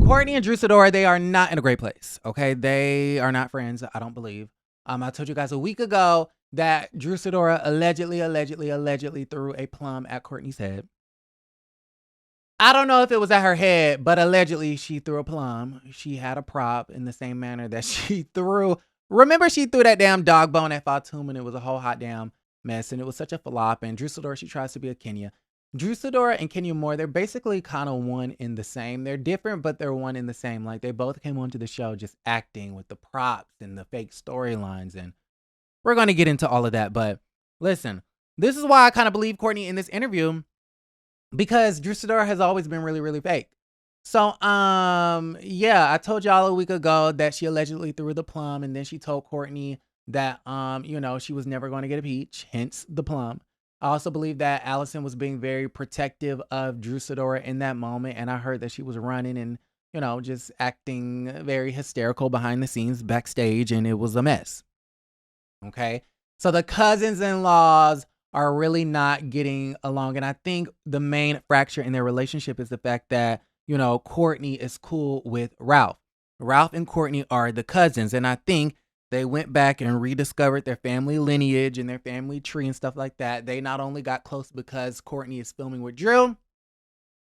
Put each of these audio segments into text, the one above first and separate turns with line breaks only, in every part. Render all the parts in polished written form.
Courtney and Drew Sidora, they are not in a great place. Okay, they are not friends. I don't believe. I told you guys a week ago that Drew Sidora allegedly threw a plum at Courtney's head. I don't know if it was at her head, but allegedly she threw a plum. She had a prop in the same manner that she threw. Remember, she threw that damn dog bone at Fatum, and it was a whole hot damn mess, and it was such a flop. And Drew Sidora, she tries to be a Kenya. Drew Sidora and Kenya Moore, they're basically kind of one in the same. They're different, but they're one in the same. Like, they both came onto the show just acting with the props and the fake storylines, and we're going to get into all of that. But listen, this is why I kind of believe Courtney in this interview, because Drew Sidora has always been really fake. So, yeah, I told y'all a week ago that she allegedly threw the plum, and then she told Courtney that, she was never going to get a peach, hence the plum. I also believe that Allison was being very protective of Drew Sidora in that moment, and I heard that she was running and, just acting very hysterical behind the scenes backstage, and it was a mess. Okay? So the cousins-in-laws are really not getting along, and I think the main fracture in their relationship is the fact that, Courtney is cool with Ralph. Ralph and Courtney are the cousins, and I think they went back and rediscovered their family lineage and their family tree and stuff like that. They not only got close because Courtney is filming with Drew,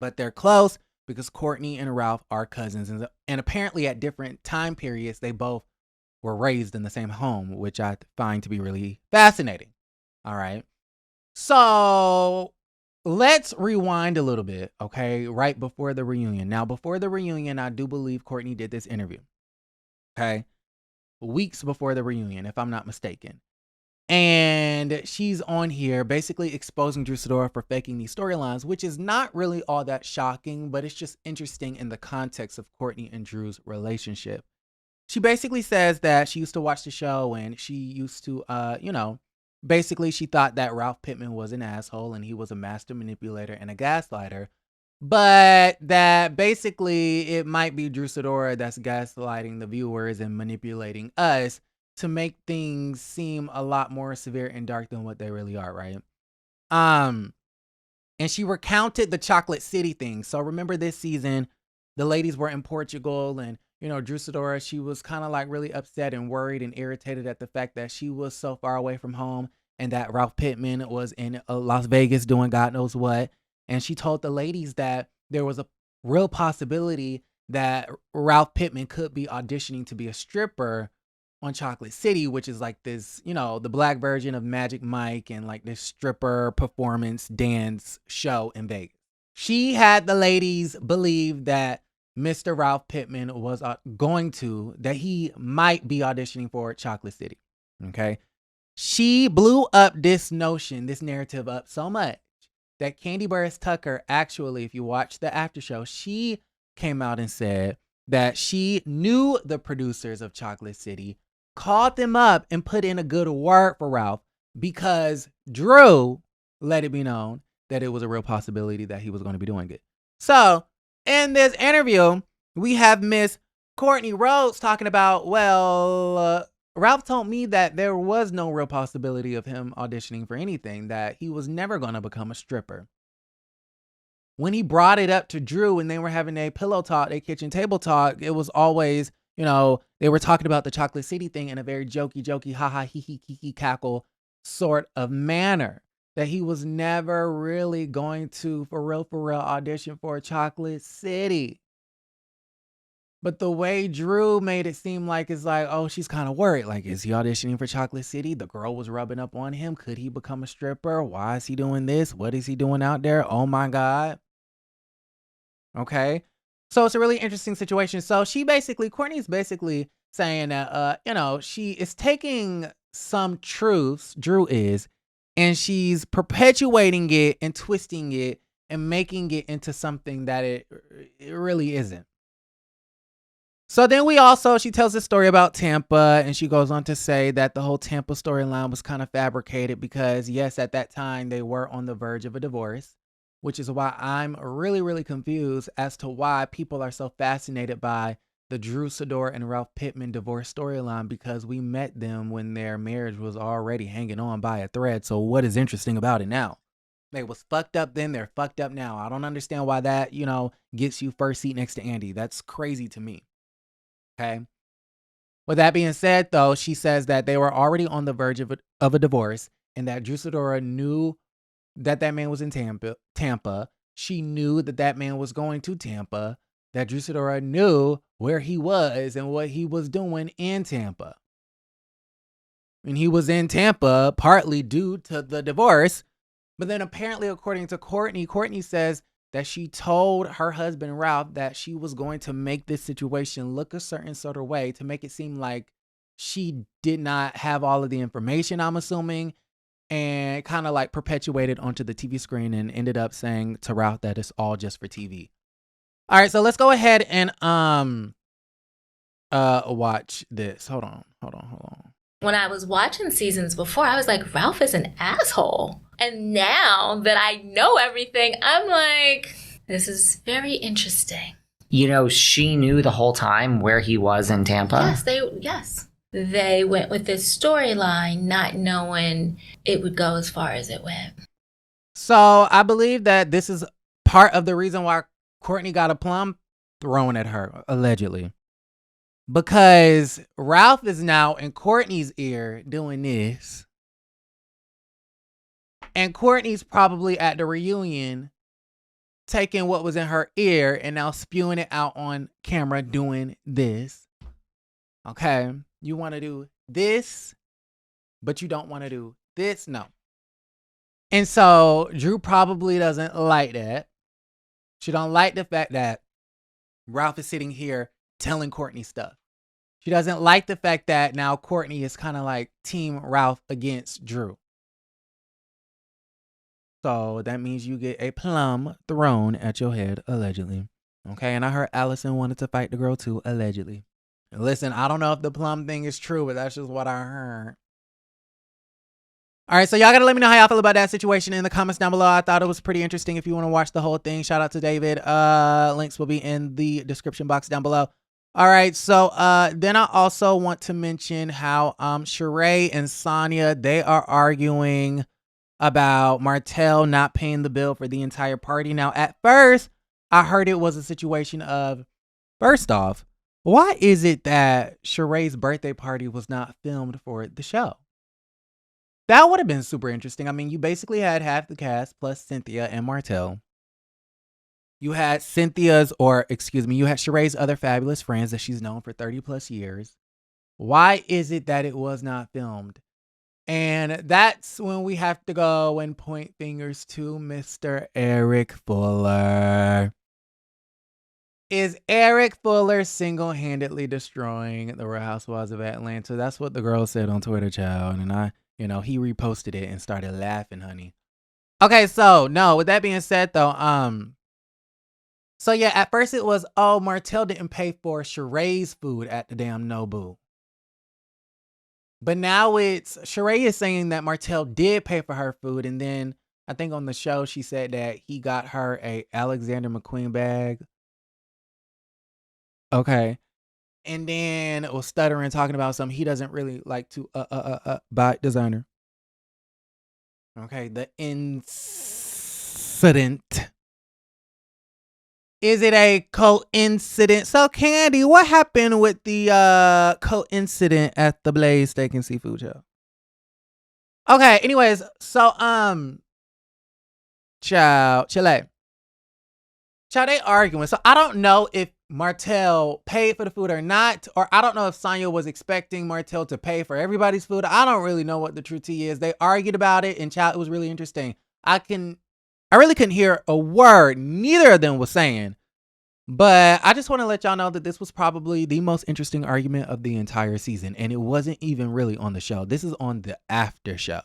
but they're close because Courtney and Ralph are cousins. And apparently at different time periods, they both were raised in the same home, which I find to be really fascinating. All right. So let's rewind a little bit, okay? Right before the reunion. Now, before the reunion, I do believe Courtney did this interview. Okay? Weeks before the reunion, if I'm not mistaken. And she's on here basically exposing Drew Sidora for faking these storylines, which is not really all that shocking, but it's just interesting in the context of Courtney and Drew's relationship. She basically says that she used to watch the show and she used to, basically she thought that Ralph Pittman was an asshole and he was a master manipulator and a gaslighter. But that basically it might be Drew Sidora that's gaslighting the viewers and manipulating us to make things seem a lot more severe and dark than what they really are, right? And she recounted the Chocolate City thing. So remember this season, the ladies were in Portugal and, Drew Sidora, she was kind of like really upset and worried and irritated at the fact that she was so far away from home and that Ralph Pittman was in Las Vegas doing God knows what. And she told the ladies that there was a real possibility that Ralph Pittman could be auditioning to be a stripper on Chocolate City, which is like this, the black version of Magic Mike and like this stripper performance dance show in Vegas. She had the ladies believe that Mr. Ralph Pittman was that he might be auditioning for Chocolate City. Okay. She blew up this narrative up so much that Candy Burris Tucker, actually, if you watch the after show, she came out and said that she knew the producers of Chocolate City, called them up and put in a good word for Ralph because Drew let it be known that it was a real possibility that he was going to be doing it. So in this interview, we have Miss Courtney Rhodes talking about, Ralph told me that there was no real possibility of him auditioning for anything, that he was never going to become a stripper. When he brought it up to Drew and they were having a pillow talk, a kitchen table talk, it was always, they were talking about the Chocolate City thing in a very jokey, ha hee hee cackle sort of manner. That he was never really going to, for real, audition for Chocolate City. But the way Drew made it seem like it's like, oh, she's kind of worried. Like, is he auditioning for Chocolate City? The girl was rubbing up on him. Could he become a stripper? Why is he doing this? What is he doing out there? Oh, my God. Okay. So it's a really interesting situation. So Courtney's basically saying that, she is taking some truths, Drew is, and she's perpetuating it and twisting it and making it into something that it really isn't. So then she tells this story about Tampa, and she goes on to say that the whole Tampa storyline was kind of fabricated because, yes, at that time they were on the verge of a divorce, which is why I'm really confused as to why people are so fascinated by the Drew Sidora and Ralph Pittman divorce storyline, because we met them when their marriage was already hanging on by a thread. So what is interesting about it now? They was fucked up then, they're fucked up now. I don't understand why that, gets you first seat next to Andy. That's crazy to me. Okay. With that being said, though, she says that they were already on the verge of a divorce and that Drew Sidora knew that man was in Tampa. She knew that man was going to Tampa, that Drew Sidora knew where he was and what he was doing in Tampa. And he was in Tampa partly due to the divorce. But then apparently, according to Courtney says that she told her husband, Ralph, that she was going to make this situation look a certain sort of way to make it seem like she did not have all of the information, I'm assuming, and kind of like perpetuated onto the TV screen and ended up saying to Ralph that it's all just for TV. All right, so let's go ahead and watch this. Hold on.
When I was watching seasons before, I was like, Ralph is an asshole. And now that I know everything, I'm like, this is very interesting.
She knew the whole time where he was in Tampa?
Yes. They went with this storyline not knowing it would go as far as it went.
So I believe that this is part of the reason why Courtney got a plum thrown at her, allegedly. Because Ralph is now in Courtney's ear doing this. And Courtney's probably at the reunion taking what was in her ear and now spewing it out on camera doing this. Okay. You want to do this, but you don't want to do this? No. And so Drew probably doesn't like that. She don't like the fact that Ralph is sitting here telling Courtney stuff. She doesn't like the fact that now Courtney is kind of like Team Ralph against Drew. So that means you get a plum thrown at your head, allegedly. Okay, and I heard Allison wanted to fight the girl too, allegedly. Listen, I don't know if the plum thing is true, but that's just what I heard. All right, so y'all got to let me know how y'all feel about that situation in the comments down below. I thought it was pretty interesting. If you want to watch the whole thing, shout out to David. Links will be in the description box down below. All right, so then I also want to mention how Sheree and Sonia, they are arguing about Martell not paying the bill for the entire party. Now, at first, I heard it was a situation of, first off, why is it that Sheree's birthday party was not filmed for the show? That would have been super interesting. I mean, you basically had half the cast plus Cynthia and Martell. You had you had Sheree's other fabulous friends that she's known for 30 plus years. Why is it that it was not filmed? And that's when we have to go and point fingers to Mr. Eric Fuller. Is Eric Fuller single-handedly destroying the Real Housewives of Atlanta? That's what the girl said on Twitter, child. And he reposted it and started laughing, honey. Okay, so no, with that being said though, so yeah, at first it was, Martell didn't pay for Sheree's food at the damn Nobu. But now it's, Sheree is saying that Martell did pay for her food. And then I think on the show, she said that he got her a Alexander McQueen bag. Okay. And then was stuttering, talking about something he doesn't really like to buy designer. Okay. The incident. Is it a coincidence? So, Candy, what happened with the coincident at the Blaze Steak and Seafood Show? Okay, anyways, so Chile. Child, they arguing. So I don't know if Martell paid for the food or not, or I don't know if Sonia was expecting Martell to pay for everybody's food. I don't really know what the true tea is. They argued about it, and child, it was really interesting. I really couldn't hear a word neither of them was saying, but I just want to let y'all know that this was probably the most interesting argument of the entire season, and it wasn't even really on the show. This is on the after show.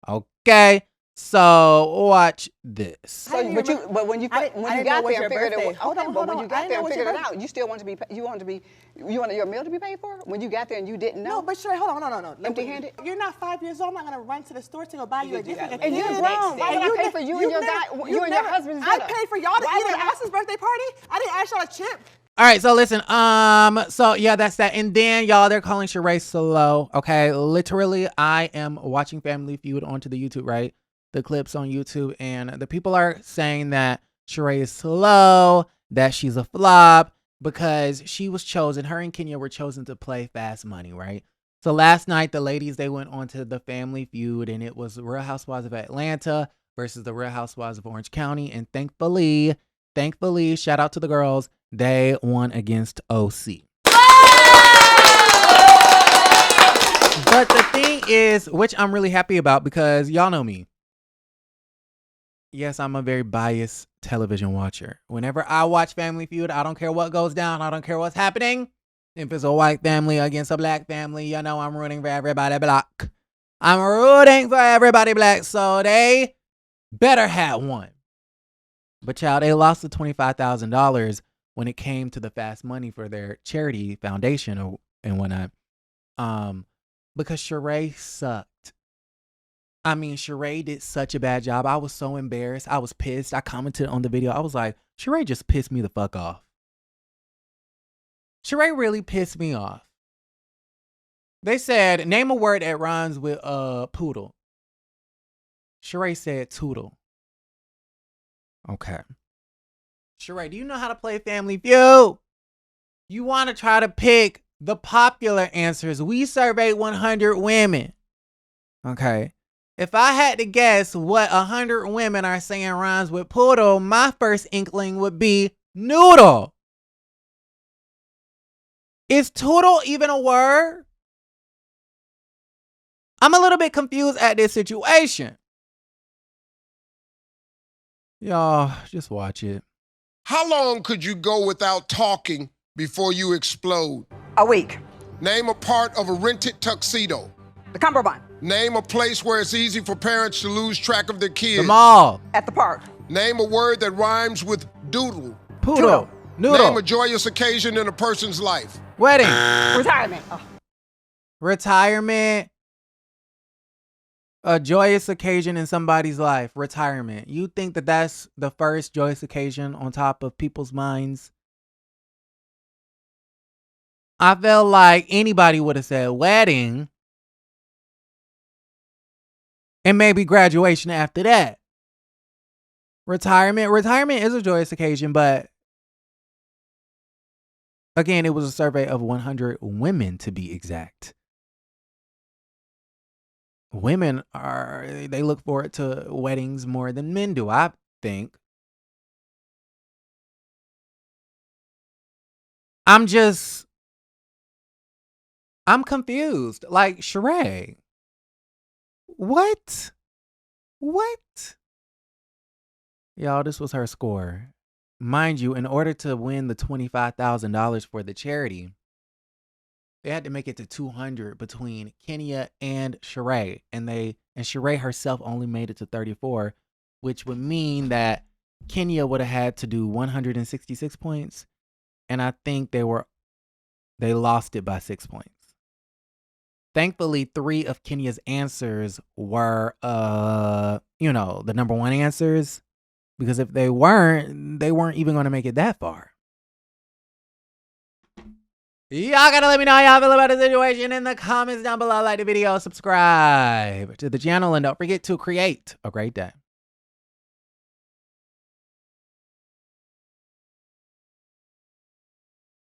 Okay, so watch this.
When you got there and figured it out, you still wanted your meal to be paid for? When you got there and you didn't know?
No, but Sheree, hold on, no.
Empty-handed?
You're not 5 years old. I'm not gonna run to the store to go buy you a gift.
And you're grown. Why would I pay for you and your husband's dinner?
I paid for y'all to eat at Austin's birthday party. I didn't ask y'all a chip.
All right, so listen, so yeah, that's that. And then y'all, they're calling Sheree slow. Okay, literally, I am watching Family Feud onto the YouTube, right? the clips on YouTube, and the people are saying that Sheree is slow, that she's a flop, because she was chosen, her and Kenya were chosen to play Fast Money, right? So last night, the ladies, they went on to the Family Feud, and it was the Real Housewives of Atlanta versus the Real Housewives of Orange County. And thankfully, shout out to the girls, they won against OC. But the thing is, which I'm really happy about, because y'all know me. Yes, I'm a very biased television watcher. Whenever I watch Family Feud, I don't care what goes down. I don't care what's happening. If it's a white family against a black family, you know I'm rooting for everybody black. I'm rooting for everybody black, so they better have one. But child, they lost the $25,000 when it came to the Fast Money for their charity foundation and whatnot. Because Sheree sucked. I mean, Sheree did such a bad job. I was so embarrassed. I was pissed. I commented on the video. I was like, Sheree just pissed me the fuck off. Sheree really pissed me off. They said, name a word that rhymes with poodle. Sheree said toodle. Okay. Sheree, do you know how to play Family Feud? You want to try to pick the popular answers. We surveyed 100 women. Okay. If I had to guess what 100 women are saying rhymes with poodle, my first inkling would be noodle. Is toodle even a word? I'm a little bit confused at this situation. Y'all, just watch it.
How long could you go without talking before you explode?
A week.
Name a part of a rented tuxedo.
The cummerbund.
Name a place where it's easy for parents to lose track of their kids.
The mall.
At the park.
Name a word that rhymes with doodle.
Poodle. Noodle.
Name a joyous occasion in a person's life.
Wedding.
Retirement. Oh.
Retirement. A joyous occasion in somebody's life. Retirement. You think that that's the first joyous occasion on top of people's minds? I felt like anybody would have said wedding. And maybe graduation after that. Retirement. Retirement is a joyous occasion, but again, it was a survey of 100 women to be exact. Women they look forward to weddings more than men do, I think. I'm confused. Like, Sheree. What? Y'all, this was her score. Mind you, in order to win the $25,000 for the charity, they had to make it to 200 between Kenya and Sheree. And Sheree herself only made it to 34, which would mean that Kenya would have had to do 166 points. And I think they lost it by 6 points. Thankfully, 3 of Kenya's answers were, the number one answers. Because if they weren't even going to make it that far. Y'all gotta let me know how y'all feel about the situation in the comments down below. Like the video, subscribe to the channel, and don't forget to create a great day.